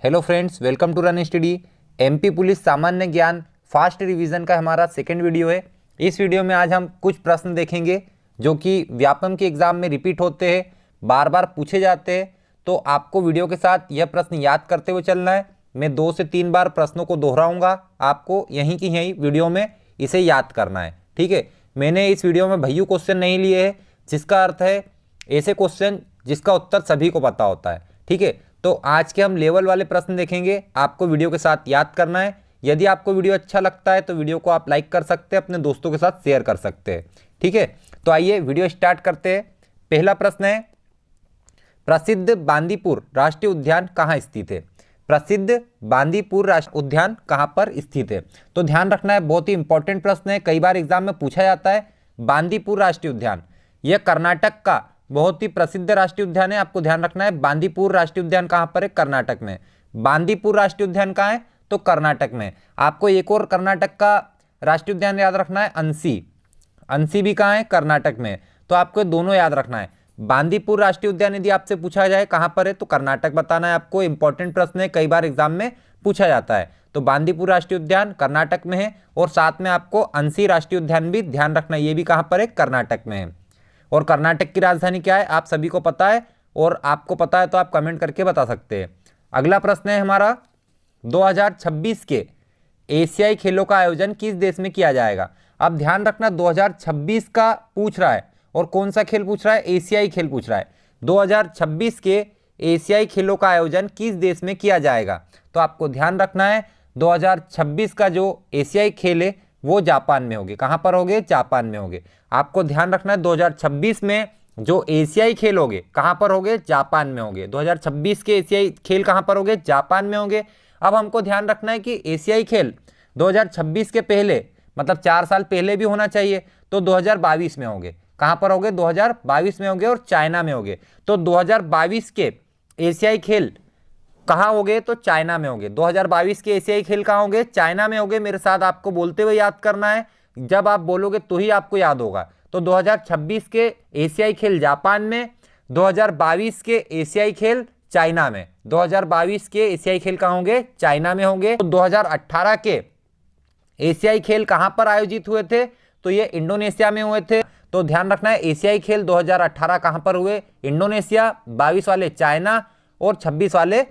Hello friends, welcome to run study. MP police सामान्य ज्ञान fast revision का हमारा सेकंड वीडियो है। इस वीडियो में आज हम कुछ प्रश्न देखेंगे जो कि व्यापम के एग्जाम में रिपीट होते हैं, बार बार पूछे जाते हैं। तो आपको वीडियो के साथ यह प्रश्न याद करते हुए चलना है। मैं 2 से 3 बार प्रश्नों को दोहराऊंगा, आपको यहीं की यहीं वीडियो में इसे याद करना है। ठीक है, मैंने इस वीडियो में भैयू क्वेश्चन नहीं लिए हैं, जिसका अर्थ है ऐसे क्वेश्चन जिसका उत्तर सभी को पता होता है। ठीक है, तो आज के हम लेवल वाले प्रश्न देखेंगे, आपको वीडियो के साथ याद करना है। यदि आपको वीडियो अच्छा लगता है तो वीडियो को आप लाइक कर सकते हैं, अपने दोस्तों के साथ शेयर कर सकते हैं। ठीक है, तो आइए वीडियो स्टार्ट करते हैं। पहला प्रश्न है, प्रसिद्ध बांदीपुर राष्ट्रीय उद्यान कहाँ स्थित है? प्रसिद्ध बांदीपुर राष्ट्रीय उद्यान कहाँ पर स्थित है? तो ध्यान रखना है, बहुत ही इंपॉर्टेंट प्रश्न है, कई बार एग्जाम में पूछा जाता है। बांदीपुर राष्ट्रीय उद्यान यह कर्नाटक का बहुत ही प्रसिद्ध राष्ट्रीय उद्यान है। आपको ध्यान रखना है, बांदीपुर राष्ट्रीय उद्यान कहाँ पर है? कर्नाटक में। बांदीपुर राष्ट्रीय उद्यान कहाँ है? तो कर्नाटक में। आपको एक और कर्नाटक का राष्ट्रीय उद्यान याद रखना है, अंसी। अंसी भी कहाँ है? कर्नाटक में। तो आपको दोनों याद रखना है। बांदीपुर राष्ट्रीय उद्यान यदि आपसे पूछा जाए कहाँ पर है तो कर्नाटक बताना है आपको। इंपॉर्टेंट प्रश्न है, कई बार एग्जाम में पूछा जाता है। तो बांदीपुर राष्ट्रीय उद्यान कर्नाटक में है, और साथ में आपको अंसी राष्ट्रीय उद्यान भी ध्यान रखना है, ये भी कहाँ पर है? कर्नाटक में है। और कर्नाटक की राजधानी क्या है आप सभी को पता है, और आपको पता है तो आप कमेंट करके बता सकते हैं। अगला प्रश्न है हमारा, 2026 के एशियाई खेलों का आयोजन किस देश में किया जाएगा? अब ध्यान रखना, 2026 का पूछ रहा है, और कौन सा खेल पूछ रहा है? एशियाई खेल पूछ रहा है। 2026 के एशियाई खेलों का आयोजन किस देश में किया जाएगा? तो आपको ध्यान रखना है, 2026 का जो एशियाई खेल है वो जापान में होंगे। कहाँ पर होंगे? जापान में होंगे। आपको ध्यान रखना है, 2026 में जो एशियाई खेल होंगे कहाँ पर होंगे? जापान में होंगे। 2026 के एशियाई खेल कहाँ पर होंगे? जापान में होंगे। अब हमको ध्यान रखना है कि एशियाई खेल 2026 के पहले, मतलब 4 साल पहले भी होना चाहिए, तो 2022 में होंगे। कहाँ पर होंगे? 2022 में होंगे, और चाइना में होंगे। तो 2022 के एशियाई खेल कहाँ होंगे? तो चाइना में होंगे। 2022 के एशियाई खेल कहाँ होंगे? चाइना में होंगे। मेरे साथ आपको बोलते हुए याद करना है, जब आप बोलोगे तो ही आपको याद होगा। तो 2026 के एशियाई खेल जापान में, 2022 के एशियाई खेल चाइना में। 2022 के एशियाई खेल कहाँ होंगे? चाइना में होंगे। तो 2018 के एशियाई खेल कहाँ पर आयोजित हुए थे? तो ये इंडोनेशिया में हुए थे। तो ध्यान रखना है, एशियाई खेल 2018 कहाँ पर हुए? इंडोनेशिया। 22 वाले चाइना, और 26 वाले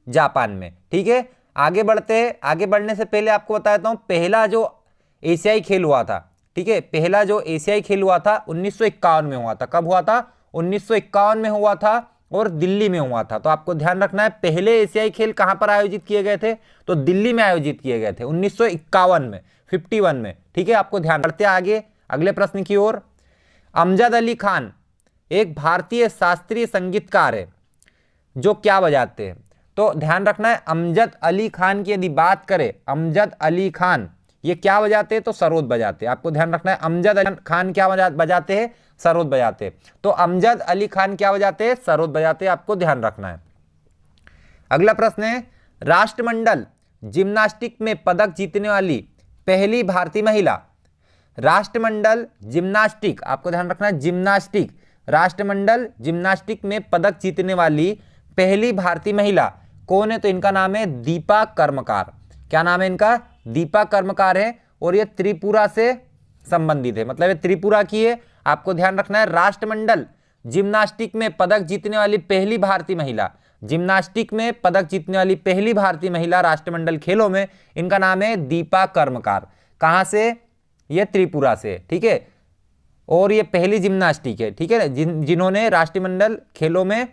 जापान में। ठीक है, आगे बढ़ते हैं। आगे बढ़ने से पहले आपको बताता हूँ, पहला जो एशियाई खेल हुआ था, ठीक है, पहला जो एशियाई खेल हुआ था 1951 में हुआ था। कब हुआ था? 1951 में हुआ था, और दिल्ली में हुआ था। तो आपको ध्यान रखना है, पहले एशियाई खेल कहाँ पर आयोजित किए गए थे? तो दिल्ली में आयोजित किए गए थे 1951 में, 51 में। ठीक है, आपको ध्यान रखते आगे अगले प्रश्न की ओर। अमजद अली खान एक भारतीय शास्त्रीय संगीतकार है जो क्या बजाते हैं? तो ध्यान रखना है, अमजद अली खान की यदि बात करें, अमजद अली खान ये क्या बजाते हैं? तो सरोद बजाते हैं। आपको ध्यान रखना है, अमजद अली खान क्या बजाते हैं? सरोद बजाते हैं। तो अमजद अली खान क्या बजाते हैं? सरोद बजाते हैं। आपको ध्यान रखना है। अगला प्रश्न है, राष्ट्रमंडल जिम्नास्टिक में पदक जीतने वाली पहली भारतीय महिला। राष्ट्रमंडल जिम्नास्टिक, आपको ध्यान रखना है, जिम्नास्टिक, राष्ट्रमंडल जिम्नास्टिक में पदक जीतने वाली पहली भारतीय महिला कौन है? तो इनका नाम है दीपा कर्मकार। क्या नाम है इनका? दीपा कर्मकार है, और ये त्रिपुरा से संबंधित है, मतलब ये त्रिपुरा की है। आपको ध्यान रखना है, राष्ट्रमंडल जिम्नास्टिक में पदक जीतने वाली पहली भारतीय महिला, जिम्नास्टिक में पदक जीतने वाली पहली भारतीय महिला राष्ट्रमंडल खेलों में, इनका नाम है दीपा कर्मकार। कहाँ से? ये त्रिपुरा से। ठीक है, और ये पहली जिम्नास्टिक है, ठीक है, जिन्होंने राष्ट्रमंडल खेलों में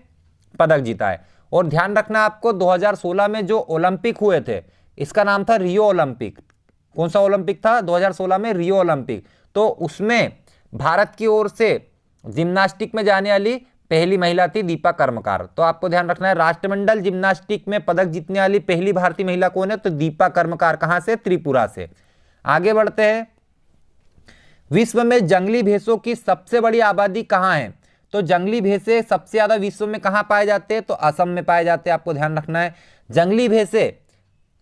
पदक जीता है। और ध्यान रखना आपको, 2016 में जो ओलंपिक हुए थे, इसका नाम था रियो ओलंपिक। कौन सा ओलंपिक था? 2016 में रियो ओलंपिक। तो उसमें भारत की ओर से जिम्नास्टिक में जाने वाली पहली महिला थी दीपा कर्मकार। तो आपको ध्यान रखना है, राष्ट्रमंडल जिम्नास्टिक में पदक जीतने वाली पहली भारतीय महिला कौन है? तो दीपा कर्मकार। कहां से? त्रिपुरा से। आगे बढ़ते हैं, विश्व में जंगली भैंसों की सबसे बड़ी आबादी कहां है? तो जंगली भैंसे सबसे ज्यादा विश्व में कहां पाए जाते हैं? तो असम में पाए जाते हैं। आपको ध्यान रखना है, जंगली भैंसे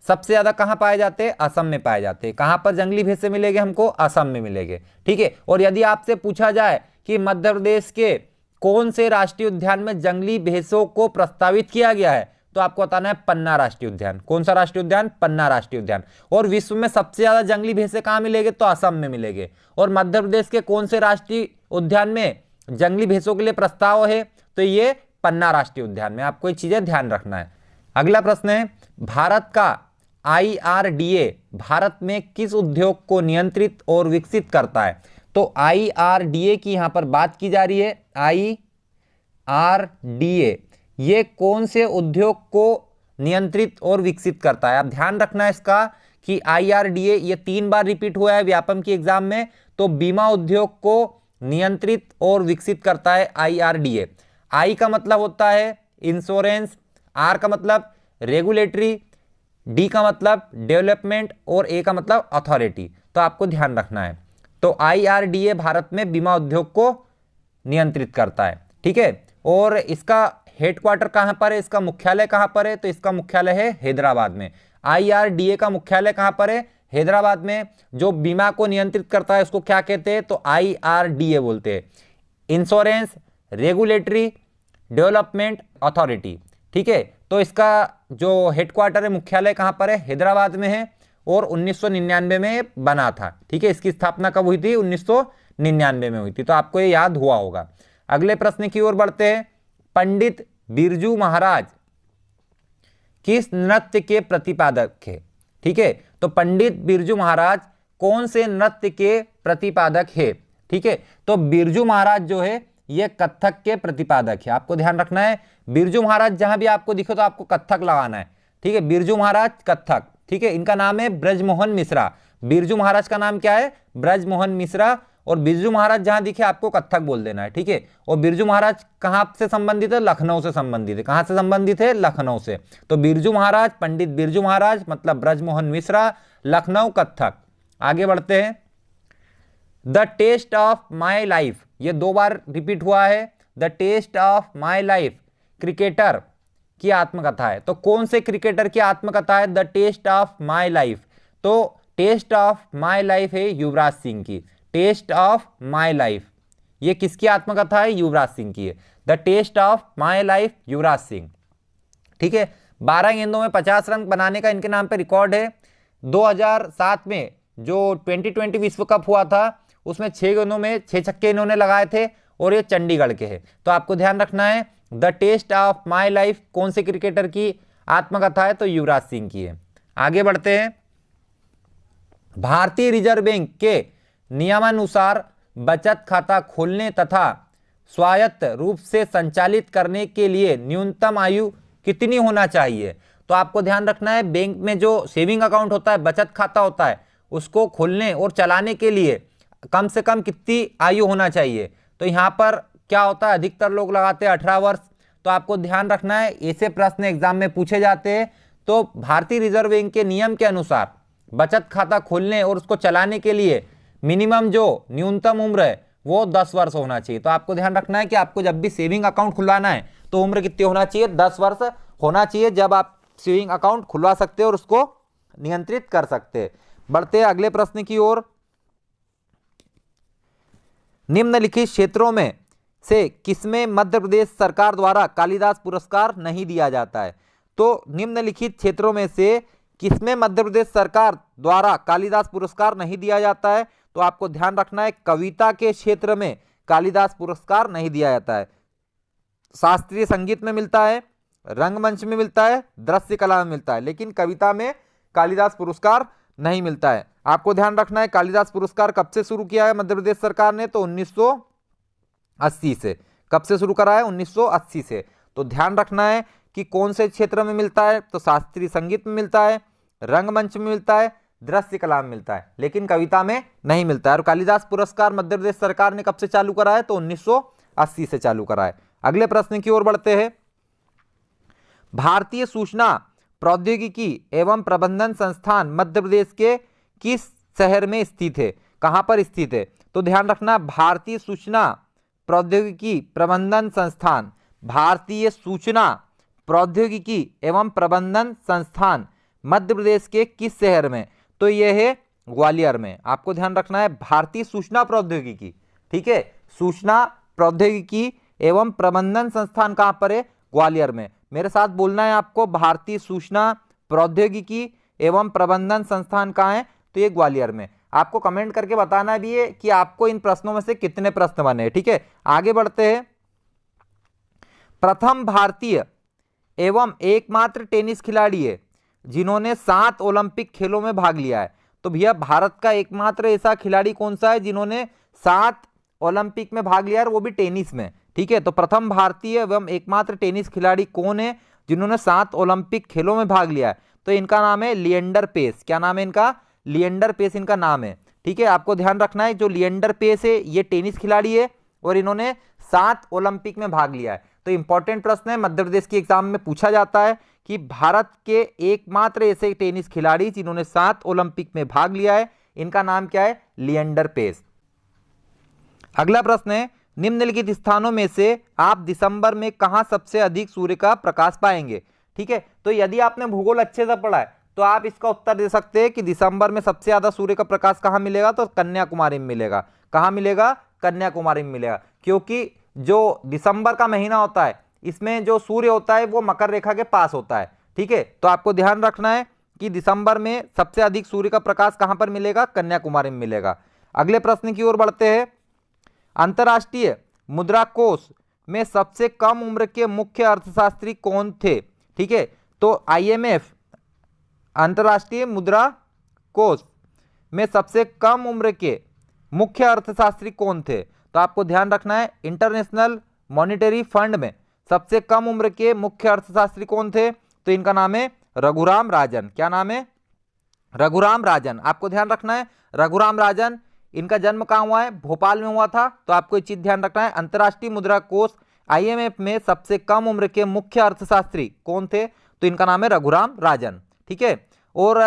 सबसे ज्यादा कहां पाए जाते हैं? असम में पाए जाते हैं। कहां पर जंगली भैंसे मिलेंगे हमको? असम में मिलेंगे। ठीक है, और यदि आपसे पूछा जाए कि मध्य प्रदेश के कौन से राष्ट्रीय उद्यान में जंगली भैंसों को प्रस्तावित किया गया है, तो आपको बताना है पन्ना राष्ट्रीय उद्यान। कौन सा राष्ट्रीय उद्यान? पन्ना राष्ट्रीय उद्यान। और विश्व में सबसे ज्यादा जंगली भैंसे कहाँ मिलेंगे? तो असम में मिलेंगे। और मध्य प्रदेश के कौन से राष्ट्रीय उद्यान में जंगली भैंसों के लिए प्रस्ताव है? तो ये पन्ना राष्ट्रीय उद्यान में। आपको ये चीजें ध्यान रखना है। अगला प्रश्न है, भारत का IRDA भारत में किस उद्योग को नियंत्रित और विकसित करता है? तो IRDA की यहां पर बात की जा रही है। IRDA ये कौन से उद्योग को नियंत्रित और विकसित करता है? आप ध्यान रखना है इसका कि IRDA ये 3 बार रिपीट हुआ है व्यापम की एग्जाम में। तो बीमा उद्योग को नियंत्रित और विकसित करता है IRDA। I का मतलब होता है इंश्योरेंस, R का मतलब रेगुलेटरी, D का मतलब डेवलपमेंट और A का मतलब अथॉरिटी। तो आपको ध्यान रखना है। तो IRDA भारत में बीमा उद्योग को नियंत्रित करता है, ठीक है। और इसका हेडक्वार्टर कहां पर है? इसका मुख्यालय कहां पर है? तो इसका मुख्यालय है हैदराबाद में। IRDA का मुख्यालय कहां पर है? हैदराबाद में। जो बीमा को नियंत्रित करता है उसको क्या कहते हैं? तो IRDA बोलते हैं, इंश्योरेंस, रेगुलेटरी, डेवलपमेंट अथॉरिटी, ठीक है। तो इसका जो हेडक्वार्टर है, मुख्यालय कहां पर है? हैदराबाद में है। और 1999 में बना था, ठीक है। इसकी स्थापना कब हुई थी? 1999 में हुई थी। तो आपको ये याद हुआ होगा। अगले प्रश्न की ओर बढ़ते हैं। पंडित बिरजू महाराज किस नृत्य के प्रतिपादक है? ठीक है। तो पंडित बिरजू महाराज कौन से नृत्य के प्रतिपादक है? ठीक है। तो बिरजू महाराज जो है ये कथक के प्रतिपादक है। आपको ध्यान रखना है, बिरजू महाराज जहां भी आपको दिखे तो आपको कथक लगाना है, ठीक है। बिरजू महाराज कथक, ठीक है। इनका नाम है ब्रजमोहन मिश्रा। बिरजू महाराज का नाम क्या है? ब्रजमोहन मिश्रा। और बिरजू महाराज जहां दिखे आपको कथक बोल देना है, ठीक है। और बिरजू महाराज कहां से संबंधित है? लखनऊ से संबंधित है। कहां से संबंधित है? लखनऊ से। तो बिरजू महाराज, पंडित बिरजू महाराज मतलब ब्रजमोहन मिश्रा, लखनऊ कथक। आगे बढ़ते हैं। The test of my life ये 2 बार रिपीट हुआ है। The test of my life cricketer की आत्मकथा है। तो कौन से क्रिकेटर की आत्मकथा है the test of my life? तो टेस्ट ऑफ माई लाइफ है युवराज सिंह की। टेस्ट ऑफ माई लाइफ ये किसकी आत्मकथा है? युवराज सिंह की है। The test of my life Yuvraj Singh, ठीक है। 12 गेंदों में 50 रन बनाने का इनके नाम पे रिकॉर्ड है। 2007 में जो 2020 विश्व कप हुआ था उसमें 6 गेंदों में 6 छक्के इन्होंने लगाए थे। और ये चंडीगढ़ के हैं। तो आपको ध्यान रखना है the test of my life कौन से क्रिकेटर की आत्मकथा है? तो युवराज सिंह की है। आगे बढ़ते हैं। भारतीय रिजर्व बैंक के नियमानुसार बचत खाता खोलने तथा स्वायत्त रूप से संचालित करने के लिए न्यूनतम आयु कितनी होना चाहिए? तो आपको ध्यान रखना है बैंक में जो सेविंग अकाउंट होता है, बचत खाता होता है, उसको खोलने और चलाने के लिए कम से कम कितनी आयु होना चाहिए? तो यहाँ पर क्या होता है, अधिकतर लोग लगाते हैं 18 वर्ष। तो आपको ध्यान रखना है ऐसे प्रश्न एग्जाम में पूछे जाते हैं। तो भारतीय रिजर्व बैंक के नियम के अनुसार बचत खाता खोलने और उसको चलाने के लिए मिनिमम जो न्यूनतम उम्र है वो 10 वर्ष होना चाहिए। तो आपको ध्यान रखना है कि आपको जब भी सेविंग अकाउंट खुलवाना है तो उम्र कितनी होना चाहिए? 10 वर्ष होना चाहिए, जब आप सेविंग अकाउंट खुलवा सकते हैं और उसको नियंत्रित कर सकते हैं। बढ़ते हैं अगले प्रश्न की ओर। निम्नलिखित क्षेत्रों में से किसमें मध्य प्रदेश सरकार द्वारा कालिदास पुरस्कार नहीं दिया जाता है? तो निम्नलिखित क्षेत्रों में से किसमें मध्य प्रदेश सरकार द्वारा कालिदास पुरस्कार नहीं दिया जाता है? तो आपको ध्यान रखना है कविता के क्षेत्र में कालिदास पुरस्कार नहीं दिया जाता है। शास्त्रीय संगीत में मिलता है, रंगमंच में मिलता है, दृश्य कला में मिलता है, लेकिन कविता में कालिदास पुरस्कार नहीं मिलता है। आपको ध्यान रखना है कालिदास पुरस्कार कब से शुरू किया है मध्य प्रदेश सरकार ने? तो 1980 से। कब से शुरू करा है? 1980 से। तो ध्यान रखना है कि कौन से क्षेत्र में मिलता है? तो शास्त्रीय संगीत में मिलता है, रंगमंच में मिलता है, दृश्य कला में मिलता है, लेकिन कविता में नहीं मिलता है। और कालिदास पुरस्कार मध्य प्रदेश सरकार ने कब से चालू करा है? तो 1980 से चालू करा है। अगले प्रश्न की ओर बढ़ते हैं। भारतीय सूचना प्रौद्योगिकी एवं प्रबंधन संस्थान मध्य प्रदेश के किस शहर में स्थित है? कहां पर स्थित है? तो ध्यान रखना भारतीय सूचना प्रौद्योगिकी प्रबंधन संस्थान, भारतीय सूचना प्रौद्योगिकी एवं प्रबंधन संस्थान मध्य प्रदेश के किस शहर में? तो यह है ग्वालियर में। आपको ध्यान रखना है भारतीय सूचना प्रौद्योगिकी, ठीक है, सूचना प्रौद्योगिकी एवं प्रबंधन संस्थान कहां पर है? ग्वालियर में। मेरे साथ बोलना है आपको। भारतीय सूचना प्रौद्योगिकी एवं प्रबंधन संस्थान कहाँ है? तो ये ग्वालियर में। आपको कमेंट करके बताना भी है कि आपको इन प्रश्नों में से कितने प्रश्न बने हैं। ठीक है, आगे बढ़ते हैं। प्रथम भारतीय एवं एकमात्र टेनिस खिलाड़ी है जिन्होंने 7 ओलंपिक खेलों में भाग लिया है। तो भैया भारत का एकमात्र ऐसा खिलाड़ी कौन सा है जिन्होंने 7 ओलंपिक में भाग लिया है, वो भी टेनिस में। ठीक है, तो प्रथम भारतीय एवं एकमात्र टेनिस खिलाड़ी कौन है जिन्होंने 7 ओलंपिक खेलों में भाग लिया है? तो इनका नाम है लिएंडर पेस। क्या नाम है इनका? लिएंडर पेस इनका नाम है। ठीक है, आपको ध्यान रखना है, जो लिएंडर पेस है ये टेनिस खिलाड़ी है और इन्होंने 7 ओलंपिक में भाग लिया है। तो इंपॉर्टेंट प्रश्न है, मध्य प्रदेश के एग्जाम में पूछा जाता है कि भारत के एकमात्र ऐसे टेनिस खिलाड़ी जिन्होंने 7 ओलंपिक में भाग लिया है, इनका नाम क्या है? लिएंडर पेस। अगला प्रश्न है, निम्नलिखित स्थानों में से आप दिसंबर में कहां सबसे अधिक सूर्य का प्रकाश पाएंगे? ठीक है, तो यदि आपने भूगोल अच्छे से पढ़ा है तो आप इसका उत्तर दे सकते हैं कि दिसंबर में सबसे ज्यादा सूर्य का प्रकाश कहां मिलेगा? तो कन्याकुमारी में मिलेगा। कहां मिलेगा? कन्याकुमारी में मिलेगा, क्योंकि जो दिसंबर का महीना होता है इसमें जो सूर्य होता है वो मकर रेखा के पास होता है। ठीक है, तो आपको ध्यान रखना है कि दिसंबर में सबसे अधिक सूर्य का प्रकाश कहां पर मिलेगा? कन्याकुमारी में मिलेगा। अगले प्रश्न की ओर बढ़ते हैं। अंतर्राष्ट्रीय मुद्रा कोष में सबसे कम उम्र के मुख्य अर्थशास्त्री कौन थे? ठीक है, तो IMF अंतर्राष्ट्रीय मुद्रा कोष में सबसे कम उम्र के मुख्य अर्थशास्त्री कौन थे? तो आपको ध्यान रखना है, इंटरनेशनल मॉनिटरी फंड में सबसे कम उम्र के मुख्य अर्थशास्त्री कौन थे? तो इनका नाम है रघुराम राजन। क्या नाम है? रघुराम राजन। आपको ध्यान रखना है, रघुराम राजन, इनका जन्म कहां हुआ है? भोपाल में हुआ था। तो आपको एक चीज ध्यान रखना है, अंतर्राष्ट्रीय मुद्रा कोष IMF में सबसे कम उम्र के मुख्य अर्थशास्त्री कौन थे? तो इनका नाम है रघुराम राजन। ठीक है, और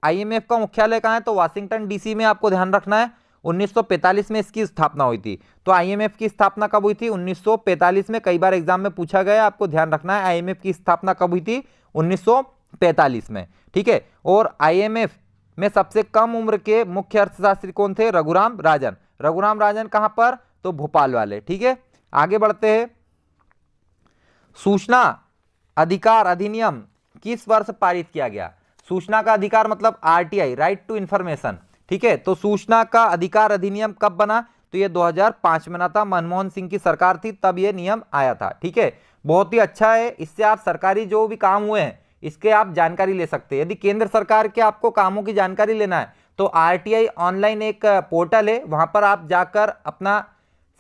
IMF का मुख्यालय कहां है? तो वाशिंगटन DC में। आपको ध्यान रखना है, 1945 में इसकी स्थापना हुई थी। तो IMF की स्थापना कब हुई थी? 1945 में। कई बार एग्जाम में पूछा गया, आपको ध्यान रखना है IMF की स्थापना कब हुई थी? 1945 में। ठीक है, और IMF में सबसे कम उम्र के मुख्य अर्थशास्त्री कौन थे? रघुराम राजन। रघुराम राजन कहां पर? तो भोपाल वाले। ठीक है, आगे बढ़ते हैं। सूचना अधिकार अधिनियम किस वर्ष पारित किया गया? सूचना का अधिकार मतलब RTI, राइट टू इंफॉर्मेशन। ठीक है, तो सूचना का अधिकार अधिनियम कब बना? तो ये 2005 में बना था। मनमोहन सिंह की सरकार थी तब ये नियम आया था। ठीक है, बहुत ही अच्छा है, इससे आप सरकारी जो भी काम हुए हैं इसके आप जानकारी ले सकते हैं। यदि केंद्र सरकार के आपको कामों की जानकारी लेना है तो RTI ऑनलाइन एक पोर्टल है, वहां पर आप जाकर अपना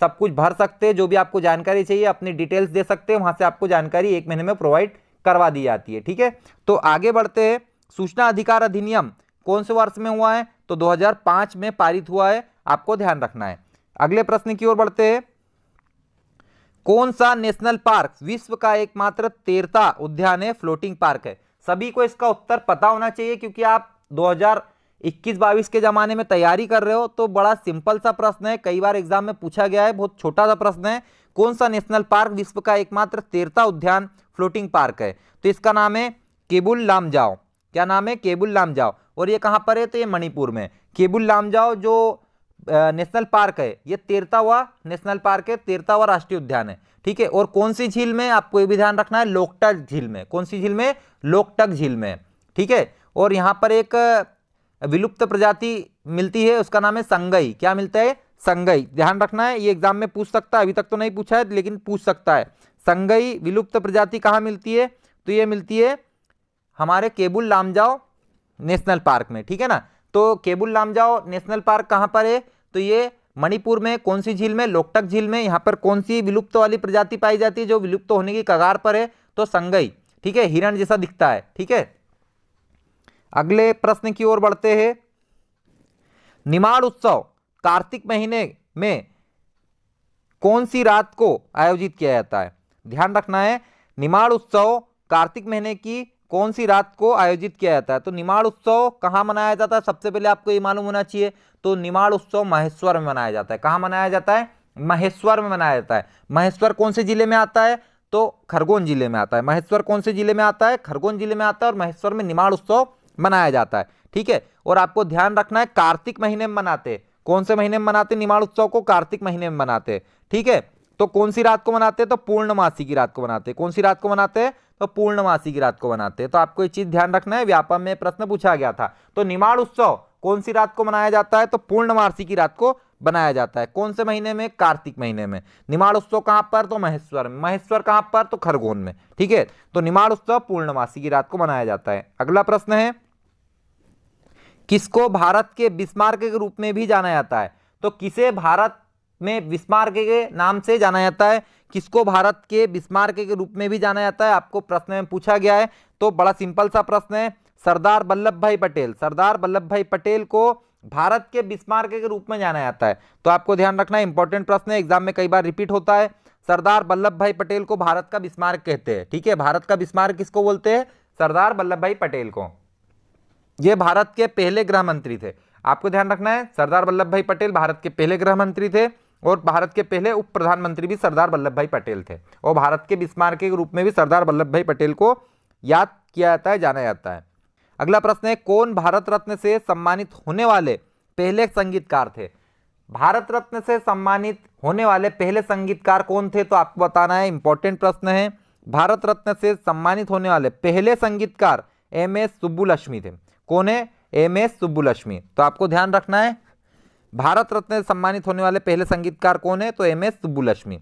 सब कुछ भर सकते हैं, जो भी आपको जानकारी चाहिए अपनी डिटेल्स दे सकते हैं, वहां से आपको जानकारी 1 महीने में प्रोवाइड करवा दी जाती है। ठीक है, तो आगे बढ़ते हैं। सूचना अधिकार अधिनियम कौन से वर्ष में हुआ है? तो 2005 में पारित हुआ है, आपको ध्यान रखना है। अगले प्रश्न की ओर बढ़ते हैं। कौन सा नेशनल पार्क विश्व का एकमात्र तैरता उद्यान है? फ्लोटिंग पार्क है। सभी को इसका उत्तर पता होना चाहिए, क्योंकि आप 2021-22 के जमाने में तैयारी कर रहे हो। तो बड़ा सिंपल सा प्रश्न है, कई बार एग्जाम में पूछा गया है, बहुत छोटा सा प्रश्न है। कौन सा नेशनल पार्क विश्व का एकमात्र तैरता उद्यान फ्लोटिंग पार्क है? तो इसका नाम है केबुल लामजाओ। क्या नाम है? केबुल लामजाओ। और ये कहां पर है? तो ये मणिपुर में। केबुल लामजाओ जो नेशनल पार्क है ये तैरता हुआ नेशनल पार्क है, तैरता हुआ राष्ट्रीय उद्यान है। ठीक है, और कौन सी झील में? आपको ये भी ध्यान रखना है, लोकटक झील में। कौन सी झील में? लोकटक झील में। ठीक है, और यहां पर एक विलुप्त प्रजाति मिलती है, उसका नाम है संगई। क्या मिलता है? संगई। ध्यान रखना है, ये एग्जाम में पूछ सकता है, अभी तक तो नहीं पूछा है लेकिन पूछ सकता है। संगई विलुप्त प्रजाति कहां मिलती है? तो ये मिलती है हमारे केबुल लामजाओ नेशनल पार्क में। ठीक है ना, तो केबुल लामजाओ नेशनल पार्क कहां पर है? तो ये मणिपुर में। कौन सी झील में? लोकटक झील में। यहां पर कौन सी विलुप्त वाली प्रजाति पाई जाती है जो विलुप्त होने की कगार पर है? तो संगई। ठीक है, हिरण जैसा दिखता है। ठीक है, अगले प्रश्न की ओर बढ़ते हैं। निमाड़ उत्सव कार्तिक महीने में कौन सी रात को आयोजित किया जाता है? ध्यान रखना है, निमाड़ उत्सव कार्तिक महीने की कौन सी रात को आयोजित किया जाता है? तो निमाड़ उत्सव कहां मनाया जाता है? सबसे पहले आपको ये मालूम होना चाहिए। तो निमाड़ उत्सव महेश्वर में मनाया जाता है। कहां मनाया जाता है? महेश्वर में मनाया जाता है। महेश्वर कौन से जिले में आता है? तो खरगोन जिले में आता है। महेश्वर कौन से जिले में आता है? खरगोन जिले में आता है, और महेश्वर में निमाड़ उत्सव मनाया जाता है। ठीक है, और आपको ध्यान रखना है कार्तिक महीने में मनाते हैं। कौन से महीने में मनाते? निमाड़ उत्सव को कार्तिक महीने में मनाते हैं। ठीक है, तो कौन सी रात को मनाते हैं? तो पूर्णमासी की रात को मनाते हैं। कौन सी रात को मनाते हैं? तो पूर्णमासी की रात को मनाते हैं। तो आपको ये चीज ध्यान रखना है, व्यापम में प्रश्न पूछा गया था। तो निमाड़ उत्सव कौन सी रात को मनाया जाता है? तो पूर्णमासी की रात को बनाया जाता है। कौन से महीने में? कार्तिक महीने में। निमाड़ उत्सव कहां पर? तो महेश्वर में। महेश्वर कहां पर? तो खरगोन में। ठीक है, तो निमाड़ उत्सव पूर्णमासी की रात को मनाया जाता है। अगला प्रश्न है, किसको भारत के बिस्मार्क के रूप में भी जाना जाता है? तो किसे भारत में बिस्मार्क के नाम से जाना जाता है? किसको भारत के बिस्मार्क के रूप में भी जाना जाता है? आपको प्रश्न में पूछा गया है। तो बड़ा सिंपल सा प्रश्न है, सरदार वल्लभ भाई पटेल। सरदार वल्लभ भाई पटेल को भारत के बिस्मार्क के रूप में जाना जाता है। तो आपको ध्यान रखना है, इंपॉर्टेंट प्रश्न है, एग्जाम में कई बार रिपीट होता है। सरदार वल्लभ भाई पटेल को भारत का बिस्मार्क कहते हैं। ठीक है, भारत का बिस्मार्क किसको बोलते हैं? सरदार वल्लभ भाई पटेल को। ये भारत के पहले गृह मंत्री थे। आपको ध्यान रखना है, सरदार वल्लभ भाई पटेल भारत के पहले गृह मंत्री थे और भारत के पहले उप प्रधानमंत्री भी सरदार वल्लभ भाई पटेल थे। और भारत के बिस्मार्क के रूप में भी सरदार वल्लभ भाई पटेल को याद किया जाता है, जाना जाता है। अगला प्रश्न है, कौन भारत रत्न से सम्मानित होने वाले पहले संगीतकार थे? भारत रत्न से सम्मानित होने वाले पहले संगीतकार कौन थे? तो आपको बताना है, इंपॉर्टेंट प्रश्न है। भारत रत्न से सम्मानित होने वाले पहले संगीतकार एम.एस. सुब्बुलक्ष्मी थे। कौन है? एम.एस. सुब्बुलक्ष्मी। तो आपको ध्यान रखना है, भारत रत्न से सम्मानित होने वाले पहले संगीतकार कौन है? तो एम.एस. सुब्बुलक्ष्मी।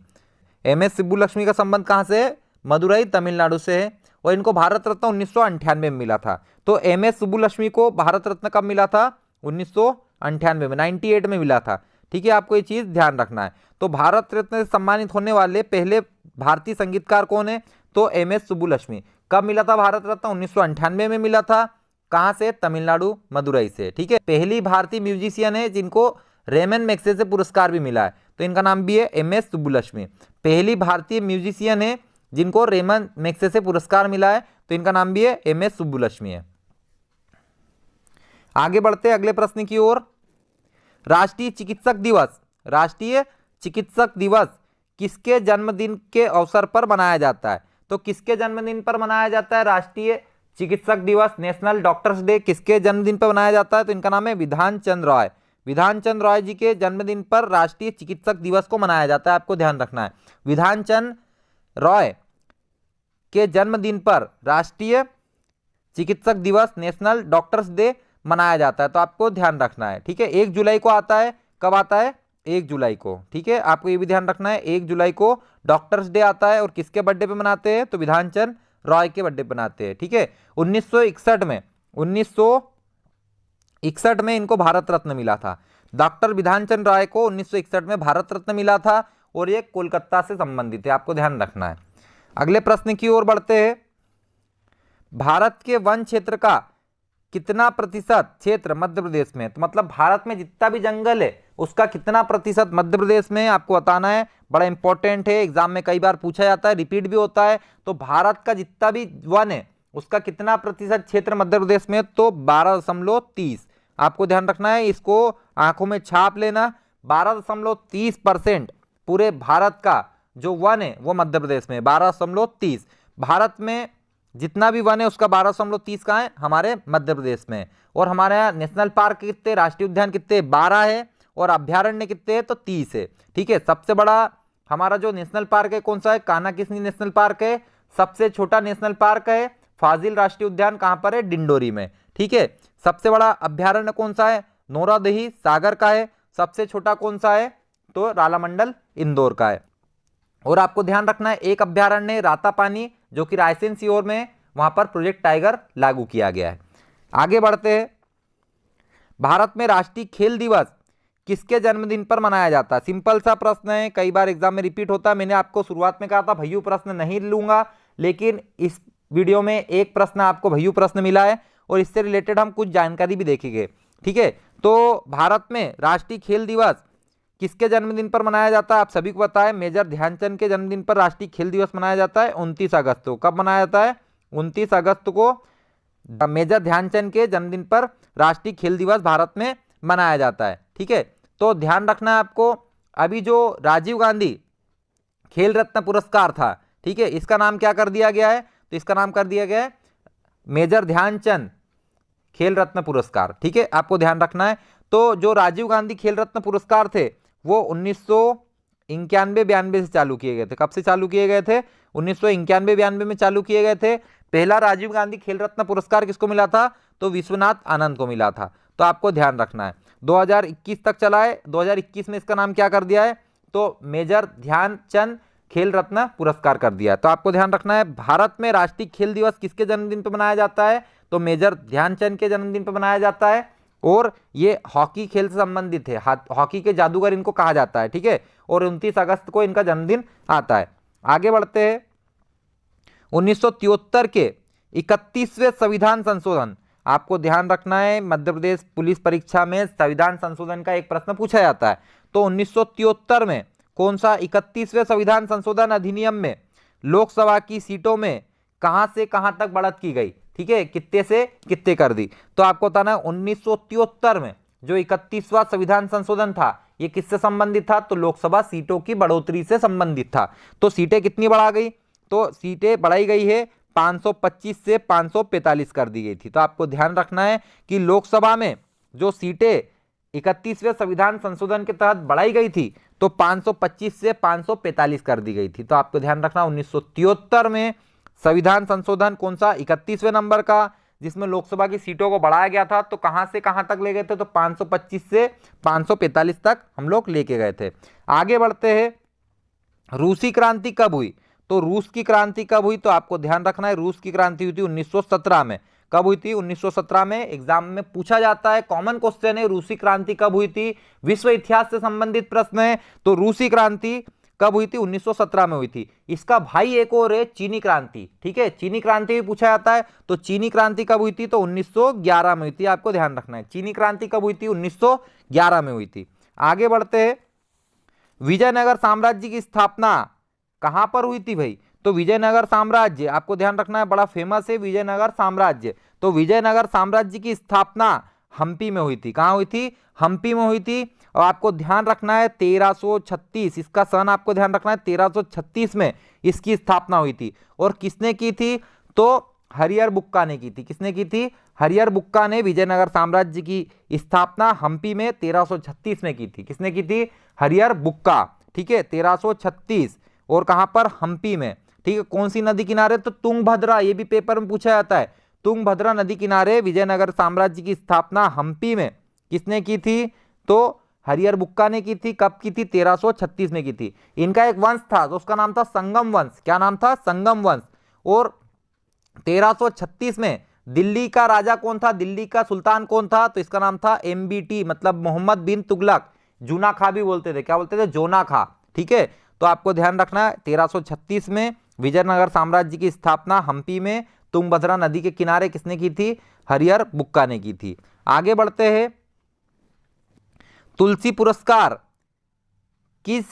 एम.एस. सुब्बुलक्ष्मी का संबंध कहां से है? मदुरई, तमिलनाडु से है। और इनको भारत रत्न 1998 में मिला था। तो एम.एस. सुब्बुलक्ष्मी को भारत रत्न कब मिला था? 1998 में, 98 में मिला था। ठीक है, आपको ये चीज ध्यान रखना है। तो भारत रत्न से सम्मानित होने वाले पहले भारतीय संगीतकार कौन है? तो एम.एस. सुब्बुलक्ष्मी। कब मिला था भारत रत्न? 1998 में मिला था। कहां से? तमिलनाडु, मदुरई से। ठीक है, पहली भारतीय म्यूजिशियन है जिनको रेमन मैग्सेसे पुरस्कार भी मिला है। तो इनका नाम भी है एम.एस. सुब्बुलक्ष्मी। पहली भारतीय म्यूजिशियन है जिनको रेमन मैग्सेसे पुरस्कार मिला है। तो इनका नाम भी है एम.एस. सुब्बुलक्ष्मी है। आगे बढ़ते हैं अगले प्रश्न की ओर। राष्ट्रीय चिकित्सक दिवस, राष्ट्रीय चिकित्सक दिवस किसके जन्मदिन के अवसर पर मनाया जाता है? तो किसके जन्मदिन पर मनाया जाता है राष्ट्रीय चिकित्सक दिवस? नेशनल डॉक्टर्स डे किसके जन्मदिन पर मनाया जाता है? तो इनका नाम है विधान चंद्र रॉय। विधान चंद्र रॉय जी के जन्मदिन पर राष्ट्रीय चिकित्सक दिवस को मनाया जाता है। आपको ध्यान रखना है, विधान चंद्र रॉय के जन्मदिन पर राष्ट्रीय चिकित्सक दिवस, नेशनल डॉक्टर्स डे मनाया जाता है। तो आपको ध्यान रखना है। ठीक है, 1 जुलाई को आता है। कब आता है? 1 जुलाई को। ठीक है, आपको ये भी ध्यान रखना है, 1 जुलाई को डॉक्टर्स डे आता है। और किसके बर्थडे पे मनाते हैं? तो विधान चंद्र रॉय के बर्थडे बनाते हैं। ठीक है, 1961 में इनको भारत रत्न मिला था। डॉक्टर विधान चंद्र रॉय को 1961 में भारत रत्न मिला था और ये कोलकाता से संबंधित है। आपको ध्यान रखना है। अगले प्रश्न की ओर बढ़ते हैं। भारत के वन क्षेत्र का कितना प्रतिशत क्षेत्र मध्य प्रदेश में? तो मतलब भारत में जितना भी जंगल है उसका कितना प्रतिशत मध्य प्रदेश में? आपको बताना है, बड़ा इंपॉर्टेंट है, एग्जाम में कई बार पूछा जाता है, रिपीट भी होता है। तो भारत का जितना भी वन है उसका कितना प्रतिशत क्षेत्र मध्य प्रदेश में? तो 12.30। आपको ध्यान रखना है, इसको आंखों में छाप लेना। 12.30% पूरे भारत का जो वन है वो मध्य प्रदेश में, 12.30। भारत में जितना भी वन है उसका 12.30 कहाँ है? हमारे मध्य प्रदेश में। और हमारे यहाँ नेशनल पार्क कितने, राष्ट्रीय उद्यान कितने? 12 है। और अभ्यारण्य कितने हैं? तो 30 है। ठीक है, सबसे बड़ा हमारा जो नेशनल पार्क है कौन सा है? कान्हा किसली नेशनल पार्क है। सबसे छोटा नेशनल पार्क है फाजिल राष्ट्रीय उद्यान, कहां पर है? डिंडोरी में। ठीक है, सबसे बड़ा अभ्यारण्य कौन सा है? नौरादही सागर का है। सबसे छोटा कौन सा है? तो रालामंडल इंदौर का है। और आपको ध्यान रखना है, एक अभ्यारण्य रातापानी जो कि रायसेन सीहोर में, वहां पर प्रोजेक्ट टाइगर लागू किया गया है। आगे बढ़ते हैं। भारत में राष्ट्रीय खेल दिवस किसके जन्मदिन पर मनाया जाता है? सिंपल सा प्रश्न है, कई बार एग्जाम में रिपीट होता है। मैंने आपको शुरुआत में कहा था भैयू प्रश्न नहीं लूंगा, लेकिन इस वीडियो में एक प्रश्न आपको भैयू प्रश्न मिला है और इससे रिलेटेड हम कुछ जानकारी भी देखेंगे। ठीक है, तो भारत में राष्ट्रीय खेल दिवस किसके जन्मदिन पर मनाया जाता है? आप सभी को पता है, मेजर ध्यानचंद के जन्मदिन पर राष्ट्रीय खेल दिवस मनाया जाता है 29 अगस्त को। कब मनाया जाता है? 29 अगस्त को मेजर ध्यानचंद के जन्मदिन पर राष्ट्रीय खेल दिवस भारत में मनाया जाता है। ठीक है, तो ध्यान रखना है आपको। अभी जो राजीव गांधी खेल रत्न पुरस्कार था, ठीक है, इसका नाम क्या कर दिया गया है? तो इसका नाम कर दिया गया है मेजर ध्यानचंद खेल रत्न पुरस्कार। ठीक है, आपको ध्यान रखना है। तो जो राजीव गांधी खेल रत्न पुरस्कार थे वो 91-92 से चालू किए गए थे। कब से चालू किए गए थे? 1991-92 में चालू किए गए थे। पहला राजीव गांधी खेल रत्न पुरस्कार किसको मिला था? तो विश्वनाथ आनंद को मिला था। तो आपको ध्यान रखना है। 2021 तक चला है। 2021 में इसका नाम क्या कर दिया है? तो मेजर ध्यानचंद खेल रत्न पुरस्कार कर दिया। तो आपको ध्यान रखना है, भारत में राष्ट्रीय खेल दिवस किसके जन्मदिन पर मनाया जाता है? तो मेजर ध्यानचंद के जन्मदिन पर मनाया जाता है। और ये हॉकी खेल से संबंधित है। हॉकी के जादूगर इनको कहा जाता है, ठीक है। और 29 अगस्त को इनका जन्मदिन आता है। आगे बढ़ते हैं। 1973 के 31वें संविधान संशोधन, आपको ध्यान रखना है, मध्य प्रदेश पुलिस परीक्षा में संविधान संशोधन का एक प्रश्न पूछा जाता है। तो 1973 में कौन सा 31वें संविधान संशोधन अधिनियम में लोकसभा की सीटों में कहां से कहां तक बढ़त की गई? ठीक है, कितने से कितने कर दी? तो आपको बताना है 1973 में जो 31वां संविधान संशोधन था ये किससे संबंधित था? तो लोकसभा सीटों की बढ़ोतरी से संबंधित था। तो सीटें कितनी बढ़ा गई? तो सीटें बढ़ाई गई है 525 से 545 कर दी गई थी। तो आपको ध्यान रखना है कि लोकसभा में जो सीटें 31वें संविधान संशोधन के तहत बढ़ाई गई थी तो 525 से 545 कर दी गई थी। तो आपको ध्यान रखना 1973 में संविधान संशोधन कौन सा? 31वें नंबर का, जिसमें लोकसभा की सीटों को बढ़ाया गया था। तो कहां से कहां तक ले गए थे? तो 525 से 545 तक हम लोग लेके गए थे। आगे बढ़ते हैं। रूसी क्रांति कब हुई? तो रूस की क्रांति कब हुई? तो आपको ध्यान रखना है, रूस की क्रांति हुई थी 1917 में। कब हुई थी? 1917 में। एग्जाम में पूछा जाता है, कॉमन क्वेश्चन है, रूसी क्रांति कब हुई थी? विश्व इतिहास से संबंधित प्रश्न है। तो रूसी क्रांति कब हुई थी? 1917 में हुई थी। इसका भाई एक और है, चीनी क्रांति, ठीक है। चीनी क्रांति भी पूछा जाता है। तो चीनी क्रांति कब हुई थी? तो 1911 में हुई थी। आपको ध्यान रखना है, चीनी क्रांति कब हुई थी? 1911 में हुई थी। आगे बढ़ते हैं। विजयनगर साम्राज्य की स्थापना कहां पर हुई थी भाई? तो विजयनगर साम्राज्य, आपको ध्यान रखना है, बड़ा फेमस है विजयनगर साम्राज्य। तो विजयनगर साम्राज्य की स्थापना हम्पी में हुई थी। कहां हुई थी? हम्पी में हुई थी। और आपको ध्यान रखना है 1336, इसका सन आपको ध्यान रखना है 1336 में इसकी स्थापना हुई थी। और किसने की थी? तो हरिहर बुक्का ने की थी। किसने की थी? हरिहर बुक्का ने विजयनगर साम्राज्य की स्थापना हम्पी में 1336 में की थी। किसने की थी? हरिहर बुक्का, ठीक है, 1336। और कहां पर? हम्पी में, ठीक है। कौन सी नदी किनारे? तो तुंगभद्रा, ये भी पेपर में पूछा जाता है। तुंगभद्रा नदी किनारे विजयनगर साम्राज्य की स्थापना हम्पी में किसने की थी? तो हरिहर बुक्का ने की थी। कब की थी? 1336 में की थी। इनका एक वंश था तो उसका नाम था संगम वंश। क्या नाम था? संगम वंश। और 1336 में दिल्ली का राजा कौन था? दिल्ली का सुल्तान कौन था? तो इसका नाम था MBT, मतलब मोहम्मद बिन तुगलक। जूना खा भी बोलते थे। क्या बोलते थे? जोना खा, ठीक है। तो आपको ध्यान रखना है 1336 में विजयनगर साम्राज्य की स्थापना हम्पी में तुंगभद्रा नदी के किनारे किसने की थी? हरिहर बुक्का ने की थी। आगे बढ़ते हैं। तुलसी पुरस्कार किस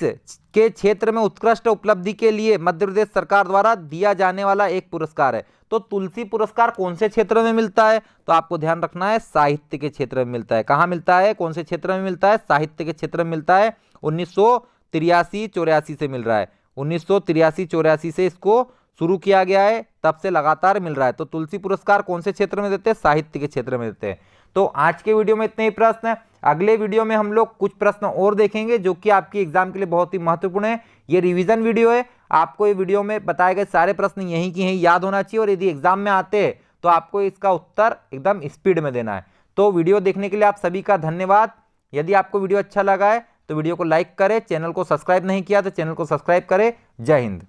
के क्षेत्र में उत्कृष्ट उपलब्धि के लिए मध्य प्रदेश सरकार द्वारा दिया जाने वाला एक पुरस्कार है? तो तुलसी पुरस्कार कौन से क्षेत्र में मिलता है? तो आपको ध्यान रखना है साहित्य के क्षेत्र में मिलता है। कहां मिलता है? कौन से क्षेत्र में मिलता है? साहित्य के क्षेत्र में मिलता है। 1983-84 से मिल रहा है। 1983-84 से इसको शुरू किया गया है, तब से लगातार मिल रहा है। तो तुलसी पुरस्कार कौन से क्षेत्र में देते हैं? साहित्य के क्षेत्र में देते हैं। तो आज के वीडियो में इतने ही प्रश्न है। अगले वीडियो में हम लोग कुछ प्रश्न और देखेंगे जो कि आपकी एग्जाम के लिए बहुत ही महत्वपूर्ण है। ये रिवीजन वीडियो है। आपको ये वीडियो में बताए गए सारे प्रश्न यहीं की यहीं याद होना चाहिए और यदि एग्जाम में आते हैं तो आपको इसका उत्तर एकदम स्पीड में देना है। तो वीडियो देखने के लिए आप सभी का धन्यवाद। यदि आपको वीडियो अच्छा लगा है तो वीडियो को लाइक करें, चैनल को सब्सक्राइब नहीं किया तो चैनल को सब्सक्राइब करें। जय हिंद।